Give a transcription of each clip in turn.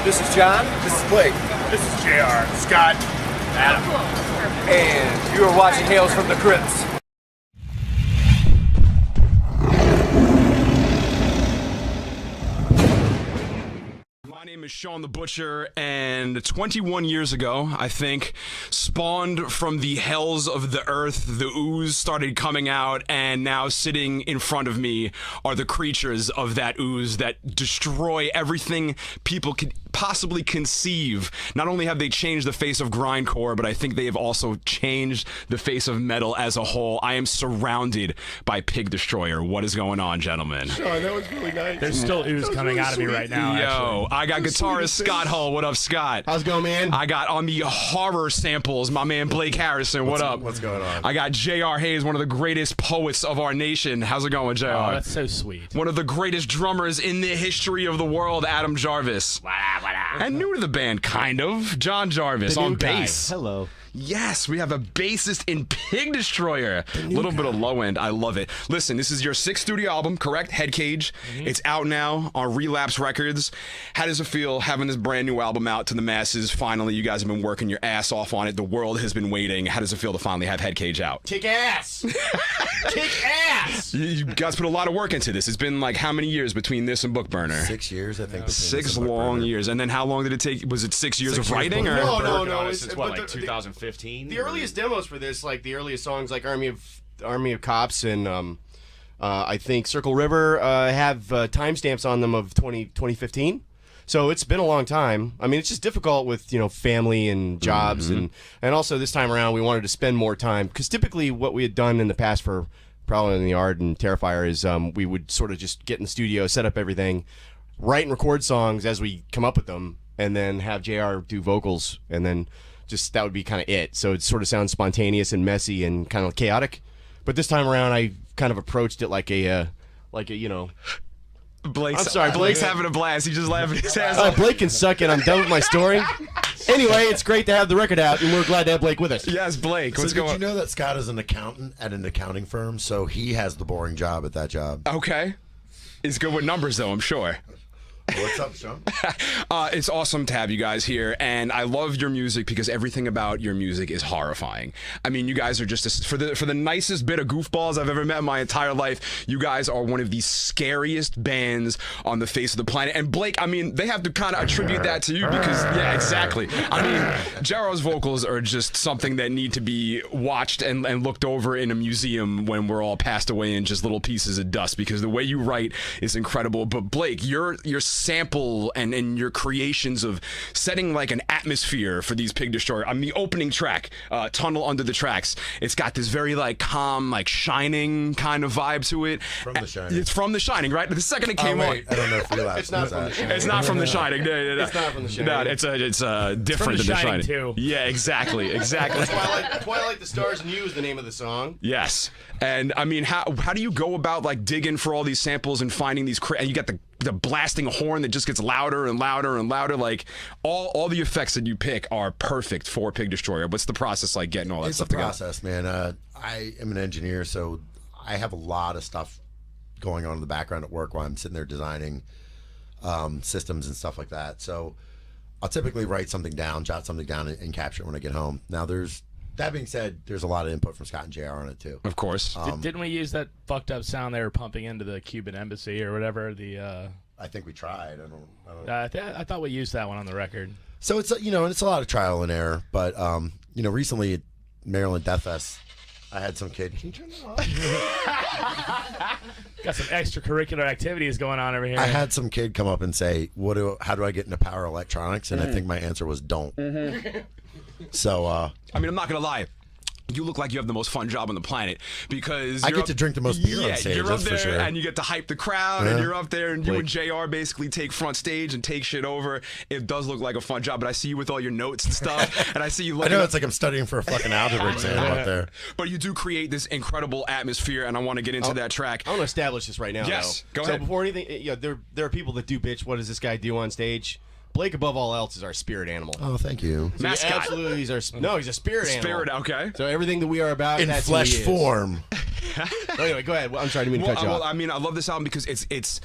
This is John. This is Blake. This is JR. Scott. Adam. And you are watching Hails from the Crypts. My name is Sean the Butcher, and 21 years ago, I think, spawned from the hells of the earth, the ooze started coming out, and now sitting in front of me are the creatures of that ooze that destroy everything people could possibly conceive. Not only have they changed the face of grindcore, but I think they have also changed the face of metal as a whole. I am surrounded by Pig Destroyer. What is going on, gentlemen? Sean, that was really nice. There's still ooze coming really out of me sweet. right now. Yo, Actually. I got guitarist Scott Hull. What up, Scott? How's it going, man? I got on the horror samples, my man Blake Harrison. What up? What's going on? I got J.R. Hayes, one of the greatest poets of our nation. How's it going, J.R.? Oh, that's so sweet. One of the greatest drummers in the history of the world, Adam Jarvis. And new to the band, kind of, John Jarvis on bass. Hello. Yes, we have a bassist in Pig Destroyer. A little bit of low end. I love it. Listen, this is your 6th studio album, correct? Head Cage. It's out now on Relapse Records. How does it feel having this brand new album out to the masses? Finally, you guys have been working your ass off on it. The world has been waiting. How does it feel to finally have Head Cage out? Kick ass. Kick ass. You guys put a lot of work into this. It's been like how many years between this and Bookburner? 6 years, I think. 6 long years. And then how long did it take? Was it 6 years of writing? No, Or? no, no. It's It's what, but like 2015? The earliest demos for this, like the earliest songs, like Army of Cops and I think Circle River have timestamps on them of 2015. So it's been a long time. I mean, it's just difficult with, family and jobs, and also this time around we wanted to spend more time, because typically what we had done in the past for Prowler in the Yard and Terrifier is we would sort of just get in the studio, set up everything, write and record songs as we come up with them, and then have JR do vocals, and then just that would be kind of it. So it sort of sounds spontaneous and messy and kind of chaotic. But this time around, I kind of approached it like a Blake's, I'm sorry, Blake's having a blast. He just laughing his ass off. Blake can suck it. I'm done with my story. Anyway, it's great to have the record out, and we're glad to have Blake with us. Yes, Blake. So What's did going you know that Scott is an accountant at an accounting firm? So he has the boring job at that job. Okay. He's good with numbers, though, I'm sure. What's up, Sean? It's awesome to have you guys here, and I love your music because everything about your music is horrifying. I mean, you guys are just for the nicest bit of goofballs I've ever met in my entire life. You guys are one of the scariest bands on the face of the planet. And Blake, I mean, they have to kind of attribute that to you because, yeah, exactly. I mean, Jarrah's vocals are just something that need to be watched and looked over in a museum when we're all passed away in just little pieces of dust, because the way you write is incredible. But Blake, your sample and your creations of setting like an atmosphere for these Pig Destroyer. I mean, the opening track, Tunnel Under the Tracks, it's got this very like calm, like Shining kind of vibe to it. From The Shining. It's from The Shining, right? The second it came wait, on. I don't know if Relapse It's not knows from that. The Shining. It's not from The Shining. No, no, no. It's not from The Shining. No, it's different The than The Shining, Shining. too. Yeah, exactly. Twilight, the Stars and You is the name of the song. Yes. And I mean, how do you go about like digging for all these samples and finding these and you got the blasting horn that just gets louder and louder and louder, like all the effects that you pick are perfect for Pig Destroyer. What's the process like getting all that It's stuff a together? process, man. I am an engineer, so I have a lot of stuff going on in the background at work while I'm sitting there designing systems and stuff like that. So I'll typically write something down, jot something down, and capture it when I get home. Now, that being said, there's a lot of input from Scott and JR on it too. Of course. Didn't we use that fucked up sound they were pumping into the Cuban embassy or whatever? I think we tried. I don't. I thought we used that one on the record. So it's it's a lot of trial and error. But recently at Maryland Death Fest, I had some kid. Can you turn that off? Got some extracurricular activities going on over here. I had some kid come up and say, how do I get into power electronics? And I think my answer was don't. So, I mean, I'm not gonna lie. You look like you have the most fun job on the planet because I get to drink the most beer on stage, you're up that's there for sure. And you get to hype the crowd, and you're up there, and you and JR basically take front stage and take shit over. It does look like a fun job, but I see you with all your notes and stuff, and I see you looking. I know it's like I'm studying for a fucking algebra exam up there. But you do create this incredible atmosphere, and I want to get into that track. I want to establish this right now. Yes, though. go ahead. So before anything, there are people that do bitch. What does this guy do on stage? Blake, above all else, is our spirit animal. Oh, thank you. So Mascot. Absolutely, he's a spirit animal. Spirit, okay. So everything that we are about, In that's who flesh he is. form. Anyway, go ahead. I'm sorry, I didn't mean to cut you off. I mean, I love this album because it's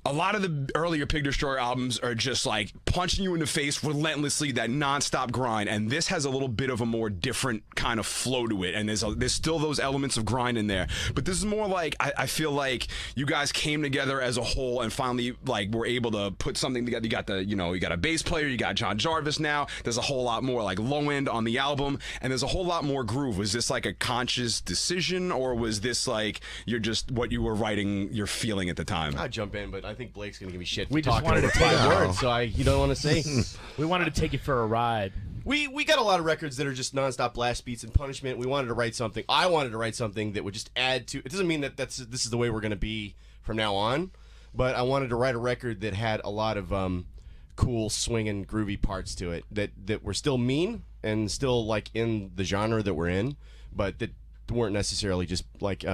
A lot of the earlier Pig Destroyer albums are just like punching you in the face relentlessly, that nonstop grind, and this has a little bit of a more different kind of flow to it, and there's still those elements of grind in there, but this is more like I feel like you guys came together as a whole and finally like were able to put something together. You got you got a bass player, you got John Jarvis now. There's a whole lot more like low end on the album, and there's a whole lot more groove. Was this like a conscious decision, or was this like you're just what you were writing, you're feeling at the time? I'll jump in, but I think Blake's gonna give me shit. We for just talking wanted over to 5 take- words, so you don't want to say. We wanted to take you for a ride. We got a lot of records that are just nonstop blast beats and punishment. We wanted to write something. I wanted to write something that would just add to. It doesn't mean that this is the way we're gonna be from now on, but I wanted to write a record that had a lot of cool swinging, groovy parts to it that were still mean and still like in the genre that we're in, but that weren't necessarily just like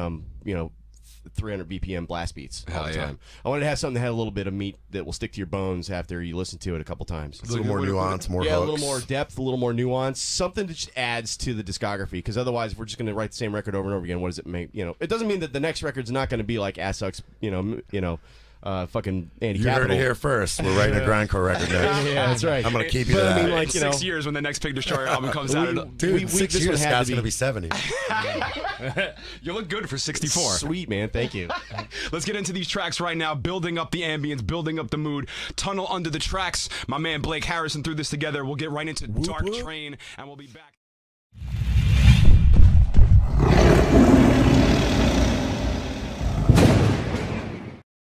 300 BPM blast beats all the Hell yeah. time. I wanted to have something that had a little bit of meat that will stick to your bones after you listen to it a couple times. A little more nuance, more Yeah, hooks. a little more depth, a little more nuance, something that just adds to the discography. Because otherwise, if we're just going to write the same record over and over again, what does it make? It doesn't mean that the next record's not going to be like Ass Sucks, fucking Andy You Capital. heard it here first. We're writing a grindcore record next. Yeah, that's right. I'm gonna keep you But to I that. mean, like, 6 years when the next Pig Destroyer album comes out. Dude, 6 this one years, had to Scott's be- gonna be 70. You look good for 64. Sweet, man. Thank you. Let's get into these tracks right now, building up the ambience, building up the mood. Tunnel Under the Tracks. My man Blake Harrison threw this together. We'll get right into Dark whoop. Train, and we'll be back.